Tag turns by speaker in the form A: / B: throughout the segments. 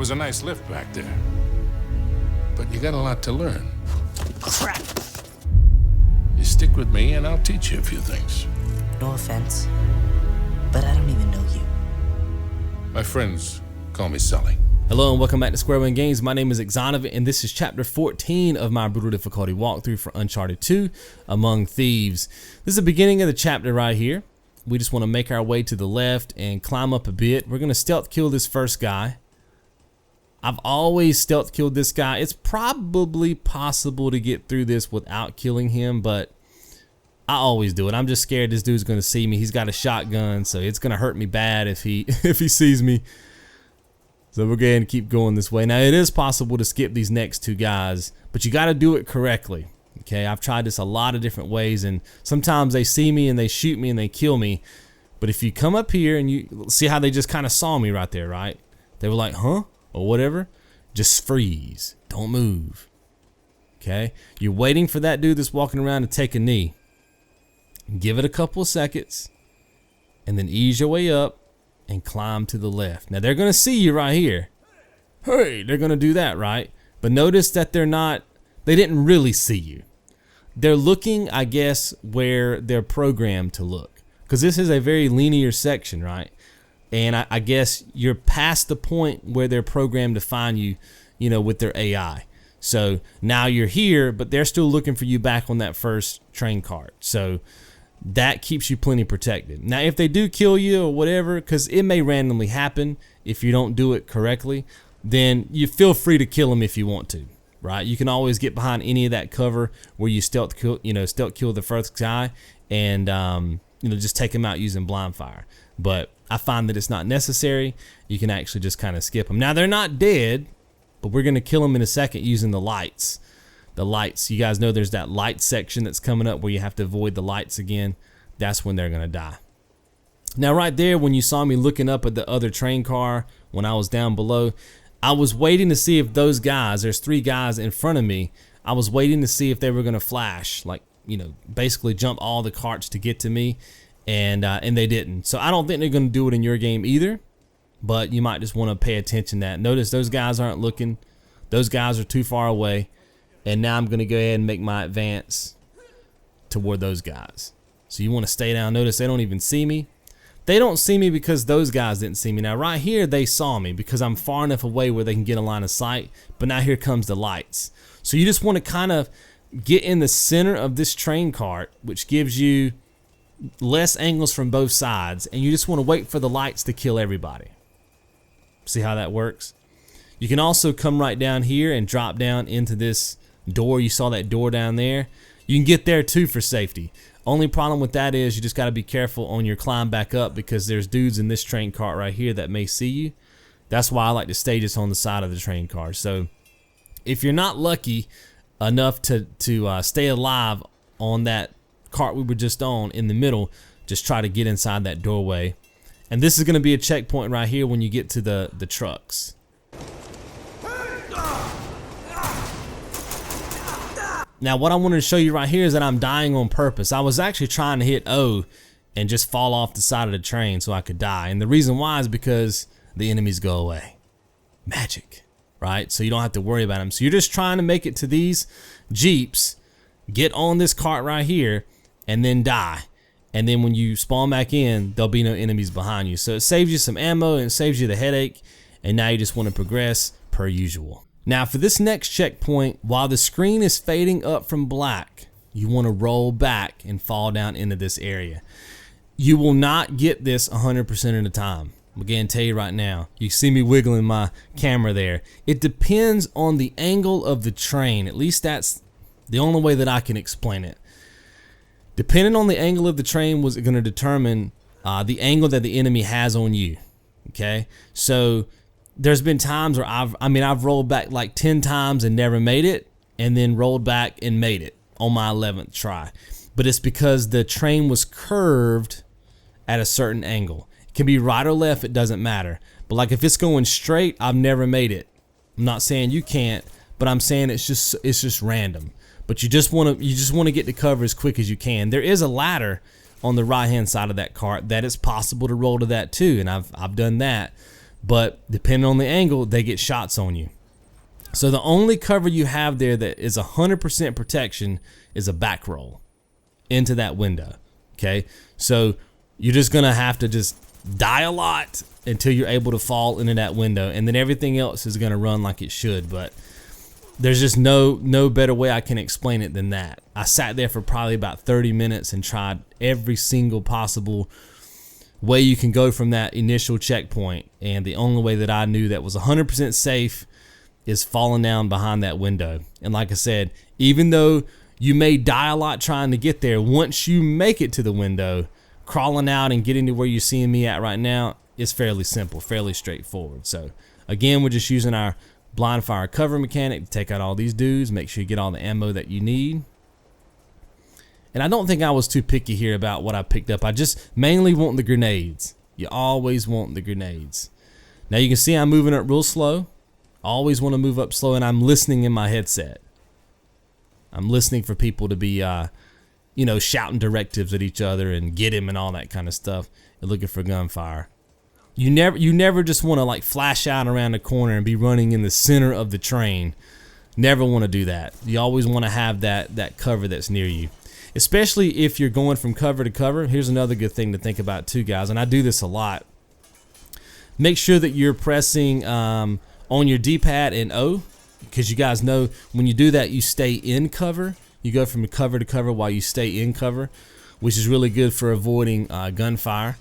A: was a nice lift back there. But you got a lot to learn.
B: Crap.
A: You stick with me and I'll teach you a few things.
B: No offense, but I don't even know you.
A: My friends call me Sully.
C: Hello and welcome back to Square One Games. My name is Exonovan and this is chapter 14 of my brutal difficulty walkthrough for Uncharted 2, Among Thieves. This is the beginning of the chapter right here. We just want to make our way to the left and climb up a bit. We're going to stealth kill this first guy. I've always stealth killed this guy. It's probably possible to get through this without killing him, but I always do it. I'm just scared this dude's going to see me. He's got a shotgun, so it's going to hurt me bad if he if he sees me. So we're going to keep going this way. Now, it is possible to skip these next two guys, but you got to do it correctly. Okay, I've tried this a lot of different ways, and sometimes they see me and they shoot me and they kill me. But if you come up here and you see how they just kind of saw me right there, right? They were like, huh? Or whatever. Just freeze. Don't move. Okay? You're waiting for that dude that's walking around to take a knee. Give it a couple of seconds, and then ease your way up and climb to the left. Now they're gonna see you right here. Hey, they're gonna do that, right? But notice that they didn't really see you. They're looking, I guess, where they're programmed to look. Because this is a very linear section, right? And I guess you're past the point where they're programmed to find you, you know, with their AI. So now you're here, but they're still looking for you back on that first train cart. So that keeps you plenty protected. Now, if they do kill you or whatever, because it may randomly happen if you don't do it correctly, then you feel free to kill them if you want to, right? You can always get behind any of that cover where you stealth kill the first guy and just take them out using blind fire. But I find that it's not necessary. You can actually just kind of skip them. Now, they're not dead, but we're going to kill them in a second using the lights. The lights, you guys know there's that light section that's coming up where you have to avoid the lights again. That's when they're going to die. Now, right there, when you saw me looking up at the other train car when I was down below, I was waiting to see if those guys, there's three guys in front of me, I was waiting to see if they were going to flash, like, basically jump all the carts to get to me. And they didn't. So I don't think they're going to do it in your game either, but you might just want to pay attention to that. Notice those guys aren't looking. Those guys are too far away. And now I'm going to go ahead and make my advance toward those guys. So you want to stay down. Notice they don't even see me. They don't see me because those guys didn't see me. Now right here they saw me because I'm far enough away where they can get a line of sight. But now here comes the lights. So you just want to kind of get in the center of this train cart, which gives you less angles from both sides, and you just want to wait for the lights to kill everybody. See how that works? You can also come right down here and drop down into this door. You saw that door down there. You can get there too for safety. Only problem with that is you just got to be careful on your climb back up because there's dudes in this train cart right here that may see you. That's why I like to stay just on the side of the train car. So if you're not lucky enough to stay alive on that cart we were just on in the middle, just try to get inside that doorway. And this is going to be a checkpoint right here when you get to the trucks. Now what I wanted to show you right here is that I'm dying on purpose. I was actually trying to hit O and just fall off the side of the train so I could die, and the reason why is because the enemies go away. Magic, right? So you don't have to worry about them. So you're just trying to make it to these Jeeps, get on this cart right here, and then die. And then when you spawn back in, there'll be no enemies behind you. So it saves you some ammo and it saves you the headache. And now you just want to progress per usual. Now for this next checkpoint, while the screen is fading up from black, you want to roll back and fall down into this area. You will not get this 100% of the time. I'm going to tell you right now. You see me wiggling my camera there. It depends on the angle of the train. At least that's the only way that I can explain it. Depending on the angle of the train was going to determine the angle that the enemy has on you. Okay, so there's been times where I've rolled back like 10 times and never made it, and then rolled back and made it on my 11th try. But it's because the train was curved at a certain angle. It can be right or left, it doesn't matter. But like if it's going straight, I've never made it. I'm not saying you can't, but I'm saying it's just random. But you just want to get to cover as quick as you can. There is a ladder on the right hand side of that cart that it's possible to roll to that too, and I've done that. but depending on the angle, they get shots on you. So the only cover you have there that is 100% protection is a back roll into that window. Okay, so you're just gonna have to just die a lot until you're able to fall into that window, and then everything else is gonna run like it should. But there's just no better way I can explain it than that. I sat there for probably about 30 minutes and tried every single possible way you can go from that initial checkpoint, and the only way that I knew that was 100% safe is falling down behind that window. And like I said, even though you may die a lot trying to get there, once you make it to the window, crawling out and getting to where you're seeing me at right now is fairly simple, fairly straightforward. So again, we're just using our blind fire cover mechanic to take out all these dudes, make sure you get all the ammo that you need. And I don't think I was too picky here about what I picked up. I just mainly want the grenades. You always want the grenades. Now you can see I'm moving up real slow. I always want to move up slow, and I'm listening in my headset. I'm listening for people to be, you know, shouting directives at each other and get him and all that kind of stuff, and looking for gunfire. You never just want to like flash out around the corner and be running in the center of the train. Never want to do that. You always want to have that cover that's near you, especially if you're going from cover to cover. Here's another good thing to think about too, guys, and I do this a lot. Make sure that you're pressing on your D-pad and O, because you guys know when you do that, you stay in cover. You go from cover to cover while you stay in cover, which is really good for avoiding gunfire.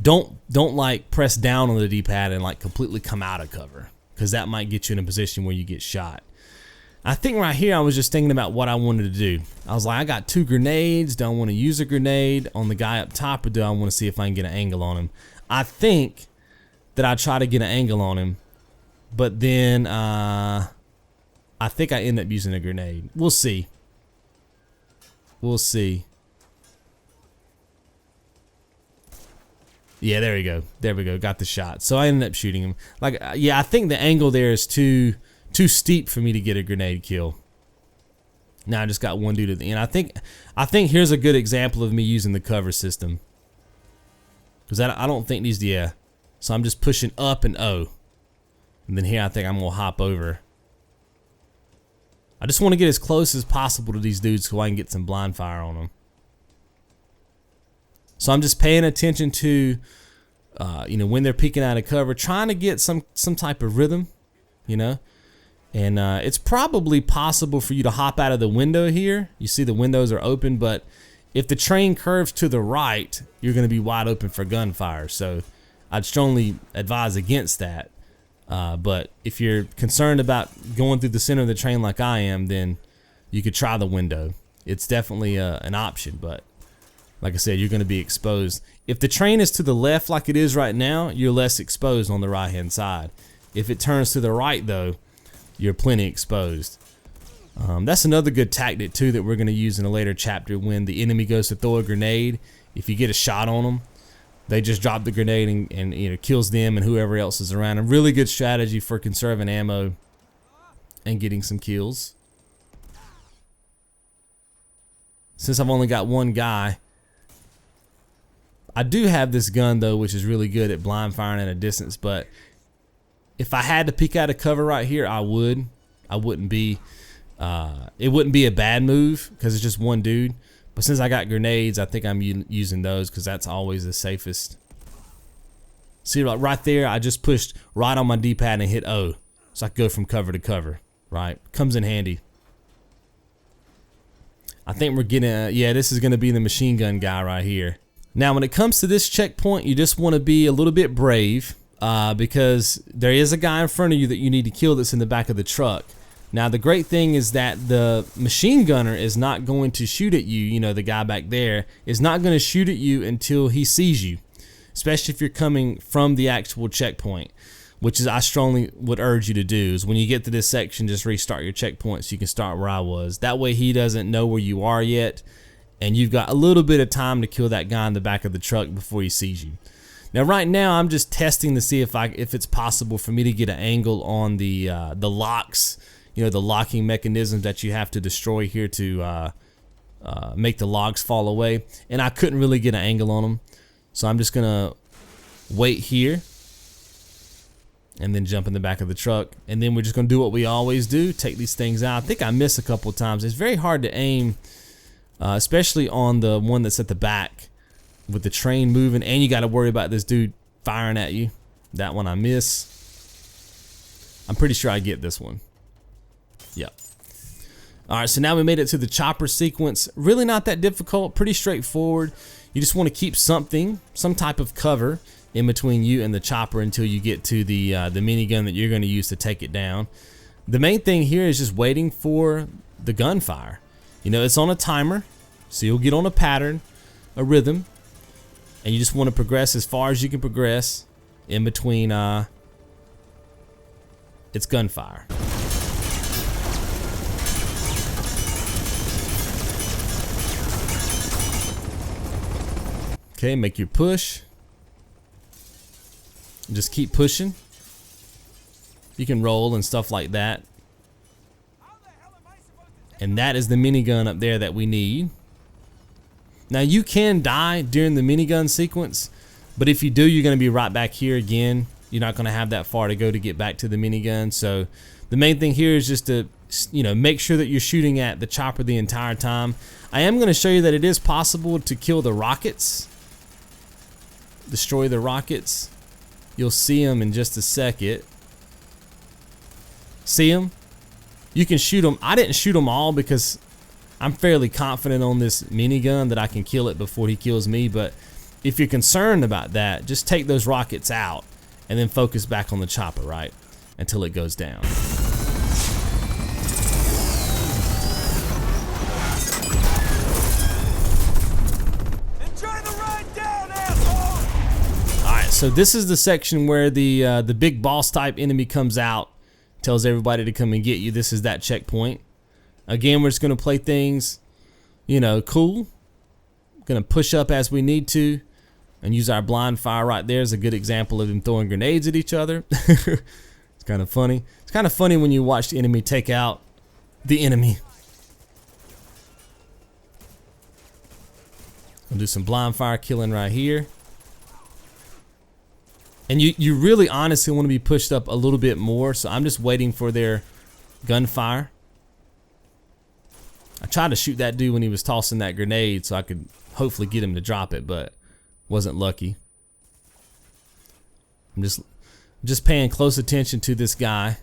C: Don't like press down on the D-pad and like completely come out of cover, because that might get you in a position where you get shot. I think right here I was just thinking about what I wanted to do. I was like, I got 2 grenades. Do I want to use a grenade on the guy up top, or do I want to see if I can get an angle on him? I think that I try to get an angle on him, but then I think I end up using a grenade. We'll see. We'll see. Yeah, there we go. There we go. Got the shot. So I ended up shooting him. Like, yeah, I think the angle there is too steep for me to get a grenade kill. Now I just got one dude at the end. I think here's a good example of me using the cover system, because I don't think these. Yeah. So I'm just pushing up and O, and then here I think I'm gonna hop over. I just want to get as close as possible to these dudes so I can get some blind fire on them. So I'm just paying attention to, you know, when they're peeking out of cover, trying to get some type of rhythm, you know. And it's probably possible for you to hop out of the window here. You see the windows are open, but if the train curves to the right, you're going to be wide open for gunfire. So I'd strongly advise against that. But if you're concerned about going through the center of the train like I am, then you could try the window. It's definitely an option, but like I said, you're going to be exposed. If the train is to the left like it is right now, you're less exposed on the right hand side. If it turns to the right though, you're plenty exposed. That's another good tactic too that we're going to use in a later chapter. When the enemy goes to throw a grenade, if you get a shot on them, they just drop the grenade and you know, kills them and whoever else is around. A really good strategy for conserving ammo and getting some kills. Since I've only got one guy, I do have this gun though, which is really good at blind firing at a distance. But if I had to peek out of cover right here, I would. I wouldn't be. It wouldn't be a bad move because it's just one dude. But since I got grenades, I think I'm using those because that's always the safest. See, like right there, I just pushed right on my D-pad and hit O, so I can go from cover to cover. Right, comes in handy. I think we're getting. Yeah, this is going to be the machine gun guy right here. Now, when it comes to this checkpoint, you just want to be a little bit brave because there is a guy in front of you that you need to kill that's in the back of the truck. Now, the great thing is that the machine gunner is not going to shoot at you. You know, the guy back there is not going to shoot at you until he sees you, especially if you're coming from the actual checkpoint, which is I strongly would urge you to do. Is when you get to this section, just restart your checkpoint so you can start where I was. That way he doesn't know where you are yet, and you've got a little bit of time to kill that guy in the back of the truck before he sees you. Now, right now, I'm just testing to see if it's possible for me to get an angle on the locks. You know, the locking mechanisms that you have to destroy here to make the logs fall away. And I couldn't really get an angle on them. So I'm just going to wait here and then jump in the back of the truck. And then we're just gonna do what we always do, take these things out. I think I miss a couple of times. It's very hard to aim, especially on the one that's at the back with the train moving, and you gotta worry about this dude firing at you. That one I miss. I'm pretty sure I get this one. Yep. All right, so now we made it to the chopper sequence. Really not that difficult, pretty straightforward. You just want to keep something, some type of cover in between you and the chopper until you get to the minigun that you're going to use to take it down. The main thing here is just waiting for the gunfire. You know, it's on a timer, so you'll get on a pattern, a rhythm, and you just want to progress as far as you can progress in between its gunfire. Okay, make your push. Just keep pushing. You can roll and stuff like that. And that is the minigun up there that we need. Now you can die during the minigun sequence, but if you do, you're going to be right back here again. You're not going to have that far to go to get back to the minigun. So the main thing here is just to, you know, make sure that you're shooting at the chopper the entire time. I am going to show you that it is possible to kill the rockets. Destroy the rockets. You'll see them in just a second. See them? You can shoot them. I didn't shoot them all because I'm fairly confident on this minigun that I can kill it before he kills me. But if you're concerned about that, just take those rockets out and then focus back on the chopper, right? Until it goes down. So this is the section where the big boss type enemy comes out, tells everybody to come and get you. This is that checkpoint. Again, we're just gonna play things, you know, cool. Gonna push up as we need to, and use our blind fire right there as a good example of them throwing grenades at each other. It's kind of funny. It's kind of funny when you watch the enemy take out the enemy. We'll do some blind fire killing right here. And you really honestly want to be pushed up a little bit more, so I'm just waiting for their gunfire. I tried to shoot that dude when he was tossing that grenade so I could hopefully get him to drop it, but wasn't lucky. I'm just paying close attention to this guy.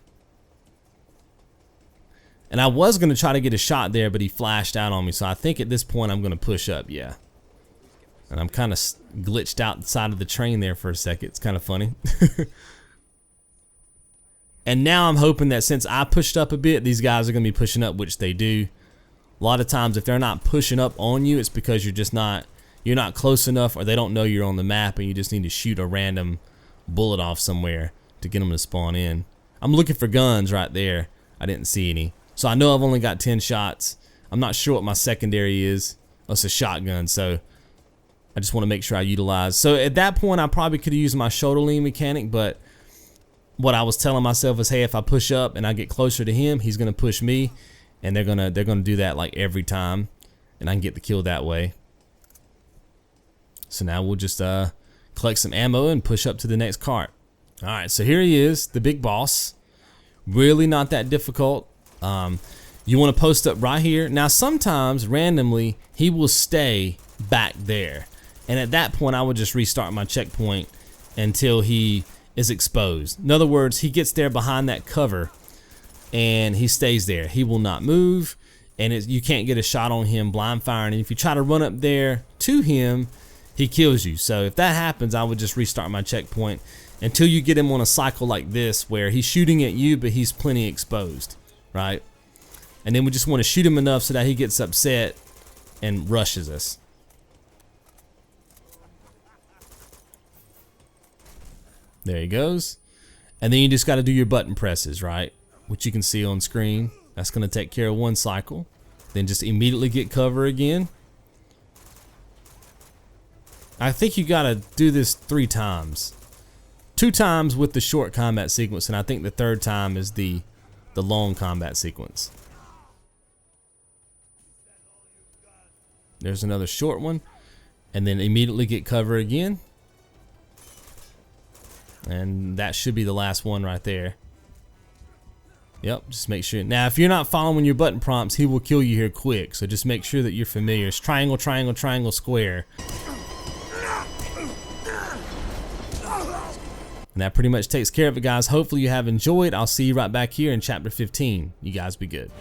C: And I was going to try to get a shot there, but he flashed out on me, so I think at this point I'm going to push up, yeah. And I'm kind of glitched outside of the train there for a second. It's kind of funny. And now I'm hoping that since I pushed up a bit, these guys are going to be pushing up, which they do. A lot of times if they're not pushing up on you, it's because you're not close enough, or they don't know you're on the map and you just need to shoot a random bullet off somewhere to get them to spawn in. I'm looking for guns right there. I didn't see any. So I know I've only got 10 shots. I'm not sure what my secondary is. Oh, it's a shotgun, so I just want to make sure I utilize. So at that point, I probably could have used my shoulder lean mechanic, but what I was telling myself is, hey, if I push up and I get closer to him, he's gonna push me, and they're gonna do that like every time, and I can get the kill that way. So now we'll just collect some ammo and push up to the next cart. All right, so here he is, the big boss. Really not that difficult. You want to post up right here. Now sometimes randomly he will stay back there. And at that point, I would just restart my checkpoint until he is exposed. In other words, he gets there behind that cover and he stays there. He will not move, and you can't get a shot on him blind firing. And if you try to run up there to him, he kills you. So if that happens, I would just restart my checkpoint until you get him on a cycle like this where he's shooting at you, but he's plenty exposed, right? And then we just want to shoot him enough so that he gets upset and rushes us. There he goes. And then you just got to do your button presses, right? Which you can see on screen. That's going to take care of one cycle. Then just immediately get cover again. I think you got to do this 3 times. 2 times with the short combat sequence, and I think the 3rd time is the long combat sequence. There's another short one. And then immediately get cover again. And that should be the last one right there. Yep, just make sure. Now, if you're not following your button prompts, he will kill you here quick. So just make sure that you're familiar. It's triangle, triangle, triangle, square. And that pretty much takes care of it, guys. Hopefully you have enjoyed. I'll see you right back here in chapter 15. You guys be good.